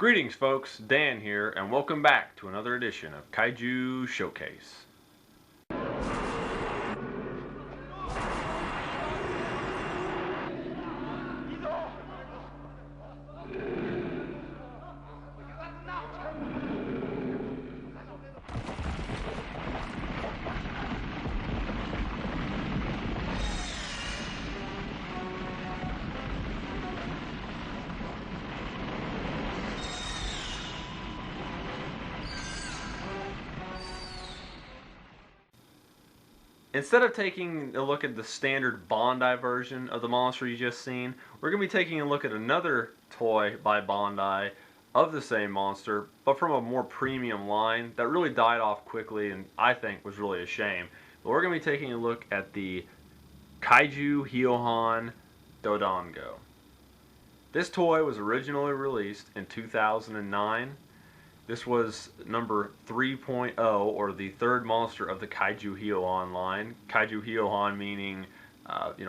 Greetings folks, Dan here, and welcome back to another edition of Kaiju Showcase. Instead of taking a look at the standard Bandai version of the monster you just seen, we're going to be taking a look at another toy by Bandai of the same monster, but from a more premium line that really died off quickly and I think was really a shame. But we're going to be taking a look at the Kaiju-Hyohon Dodongo. This toy was originally released in 2009. This was number 3.0, or the third monster of the Kaiju-Hyohon line. Kaiju-Hyohon meaning,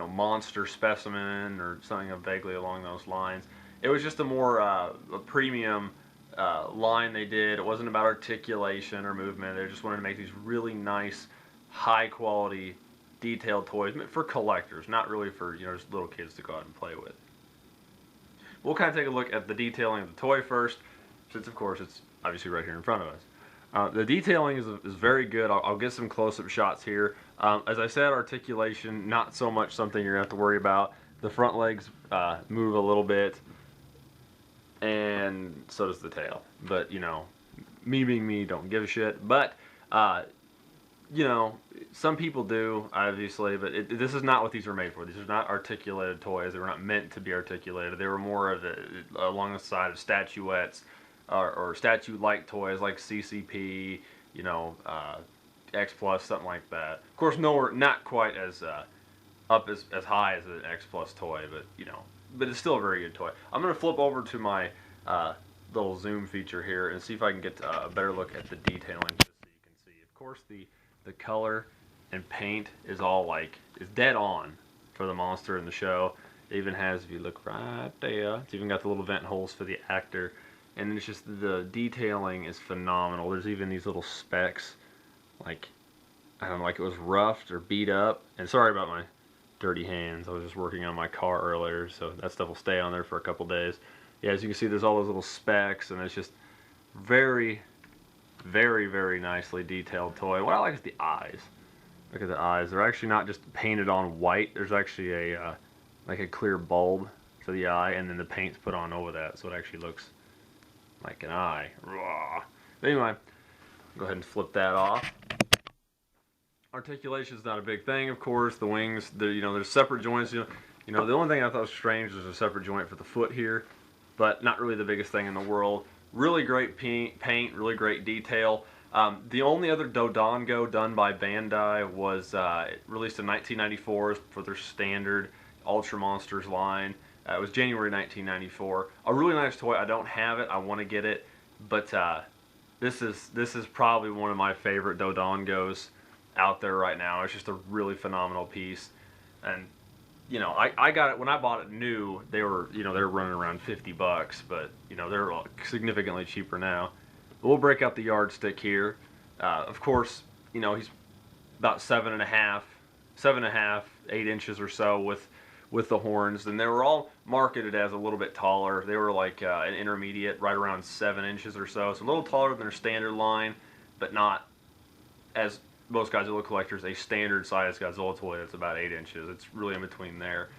monster specimen or something vaguely along those lines. It was just a more a premium line they did. It wasn't about articulation or movement. They just wanted to make these really nice, high-quality, detailed toys meant for collectors, not really for just little kids to go out and play with. We'll kind of take a look at the detailing of the toy first, since of course it's obviously right here in front of us. The detailing is very good. I'll get some close-up shots here. As I said, articulation, not so much something you're going to have to worry about. The front legs move a little bit, and so does the tail. But, me being me, don't give a shit. But, some people do, obviously, but this is not what these were made for. These are not articulated toys. They were not meant to be articulated. They were more of along the side of statuettes, or statue-like toys like CCP, X Plus, something like that. Of course, not quite as up as high as an X Plus toy, but it's still a very good toy. I'm gonna flip over to my little zoom feature here and see if I can get a better look at the detailing, just so you can see. Of course, the color and paint is all is dead on for the monster in the show. It even has, if you look right there, it's even got the little vent holes for the actor. And it's just, the detailing is phenomenal. There's even these little specks, I don't know, like it was roughed or beat up. And sorry about my dirty hands. I was just working on my car earlier, so that stuff will stay on there for a couple days. Yeah, as you can see, there's all those little specks, and it's just very, very, very nicely detailed toy. What I like is the eyes. Look at the eyes. They're actually not just painted on white. There's actually a clear bulb for the eye, and then the paint's put on over that, so it actually looks like an eye. But anyway, go ahead and flip that off. Articulation is not a big thing, of course. The wings, there's separate joints. The only thing I thought was strange was a separate joint for the foot here, but not really the biggest thing in the world. Really great paint, really great detail. The only other Dodongo done by Bandai was released in 1994 for their standard Ultra Monsters line. It was January 1994. A really nice toy. I don't have it. I want to get it, but this is probably one of my favorite Dodongos out there right now. It's just a really phenomenal piece, and I got it when I bought it new. They were running around $50, but they're significantly cheaper now. But we'll break out the yardstick here. Of course, he's about 7.5, 8 inches or so with the horns, and they were all marketed as a little bit taller. They were an intermediate, right around 7 inches or so. So a little taller than their standard line, but not, as most Godzilla collectors, a standard size Godzilla toy that's about 8 inches. It's really in between there.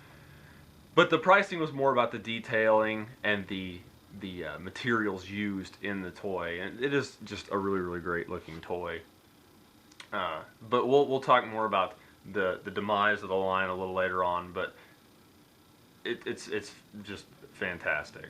But the pricing was more about the detailing and the materials used in the toy, and it is just a really, really great looking toy. But we'll talk more about the demise of the line a little later on, but it's just fantastic.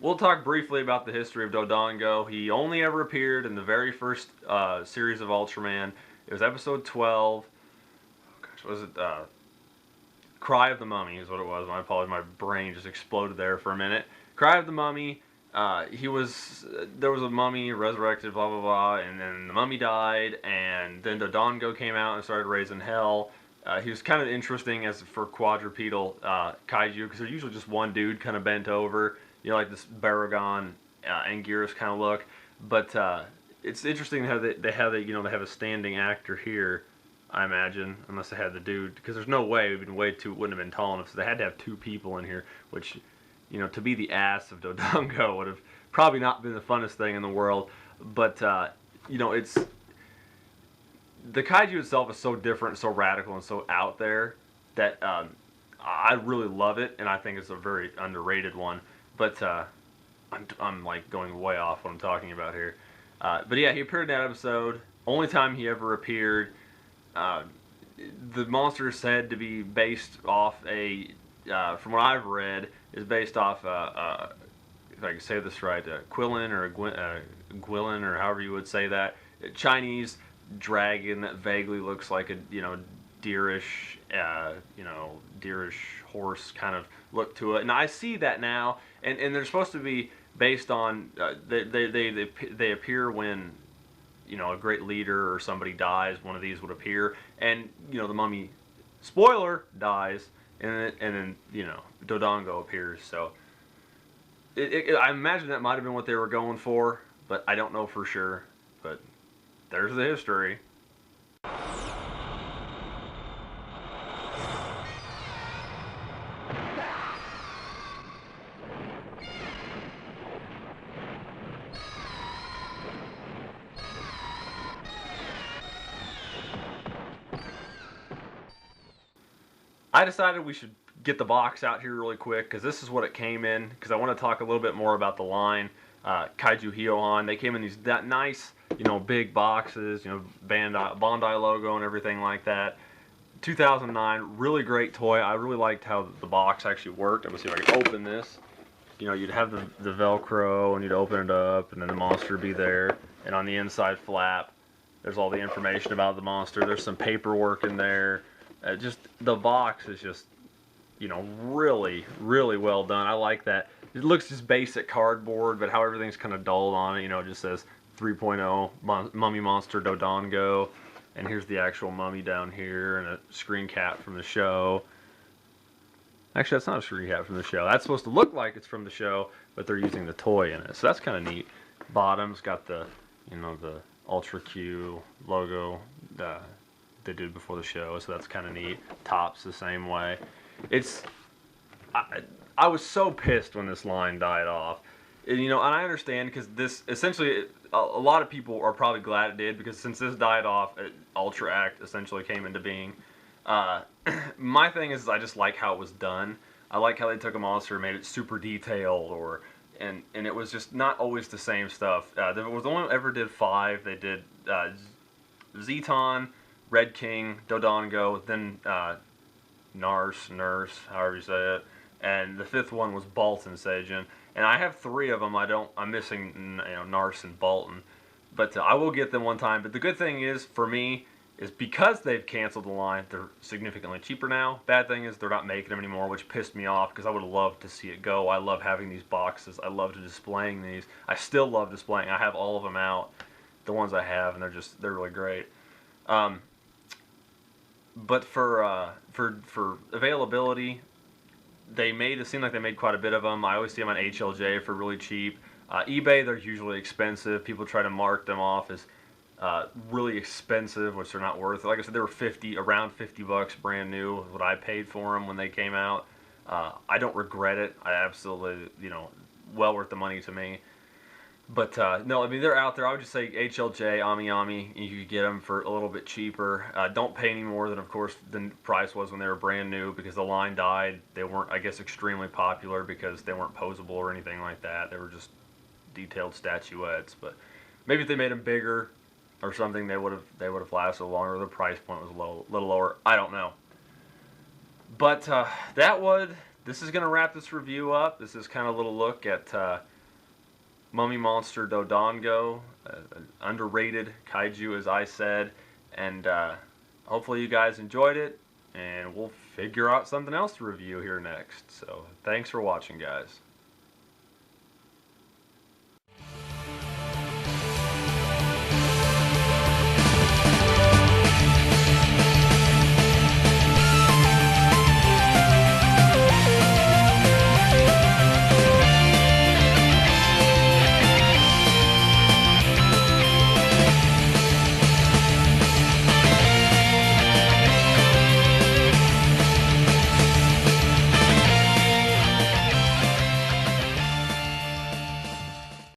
We'll talk briefly about the history of Dodongo. He only ever appeared in the very first series of Ultraman. It was episode 12. Oh gosh, was it Cry of the Mummy is what it was. My apologies, my brain just exploded there for a minute. Cry of the Mummy. There was a mummy resurrected, blah blah blah, and then the mummy died, and then Dodongo came out and started raising hell. He was kind of interesting as for quadrupedal kaiju, because they're usually just one dude kind of bent over, like this Baragon Anguirus kind of look. But it's interesting how they have a standing actor here. I imagine, unless they had the dude, because there's no way wouldn't have been tall enough, so they had to have two people in here, which, to be the ass of Dodongo would have probably not been the funnest thing in the world. But it's the kaiju itself is so different, so radical, and so out there that I really love it, and I think it's a very underrated one. But I'm like going way off what I'm talking about here. But yeah, he appeared in that episode. Only time he ever appeared. The monster is said to be based off from what I've read, is based off if I can say this right, Quillin or Gwillin, or however you would say that, Chinese dragon that vaguely looks like a deerish horse kind of look to it. And I see that now, and they're supposed to be based on they appear when a great leader or somebody dies. One of these would appear, and the mummy, spoiler, dies, and then Dodongo appears. So I imagine that might have been what they were going for, but I don't know for sure. But there's the history. I decided we should get the box out here really quick, because this is what it came in, because I want to talk a little bit more about the line. Kaiju-Hyohon, they came in these nice, big boxes, Bandai logo and everything like that. 2009, really great toy. I really liked how the box actually worked. I'm going to see if I can open this. You'd have the Velcro, and you'd open it up, and then the monster would be there. And on the inside flap, there's all the information about the monster. There's some paperwork in there. Just the box is just, really, really well done. I like that. It looks just basic cardboard, but how everything's kind of dulled on it. It just says 3.0 Mummy Monster Dodongo. And here's the actual mummy down here, and a screen cap from the show. Actually, that's not a screen cap from the show. That's supposed to look like it's from the show, but they're using the toy in it. So that's kind of neat. Bottom's got the, the Ultra Q logo they did before the show, so that's kind of neat. Top's the same way. I was so pissed when this line died off. And I understand, because this essentially, a lot of people are probably glad it did, because since this died off, Ultra Act essentially came into being. My thing is, I just like how it was done. I like how they took a monster and made it super detailed, and it was just not always the same stuff. There was only ever did 5. They did Zeton, Red King, Dodongo, then Nurse, however you say it, and the 5th one was Bolton Seijin. And I have 3 of them. I'm missing Nars and Bolton, but I will get them one time. But the good thing is, for me, is because they've canceled the line, they're significantly cheaper now. Bad thing is they're not making them anymore, which pissed me off, because I would have loved to see it go. I love having these boxes. I love displaying these. I still love displaying. I have all of them out, the ones I have, and they're really great. But for availability, they made it seem like they made quite a bit of them. I always see them on HLJ for really cheap. eBay, they're usually expensive. People try to mark them off as really expensive, which they're not worth. Like I said, they were around $50 brand new, what I paid for them when they came out. I don't regret it. I absolutely, well worth the money to me. But no, I mean, they're out there. I would just say HLJ, Ami, you could get them for a little bit cheaper. Don't pay any more than, of course, the price was when they were brand new, because the line died. They weren't, I guess, extremely popular because they weren't posable or anything like that. They were just detailed statuettes. But maybe if they made them bigger or something, they would have lasted longer. The price point was a little lower. I don't know. But this is going to wrap this review up. This is kind of a little look at Mummy Monster Dodongo, underrated kaiju, as I said, and hopefully you guys enjoyed it. and we'll figure out something else to review here next. So thanks for watching, guys.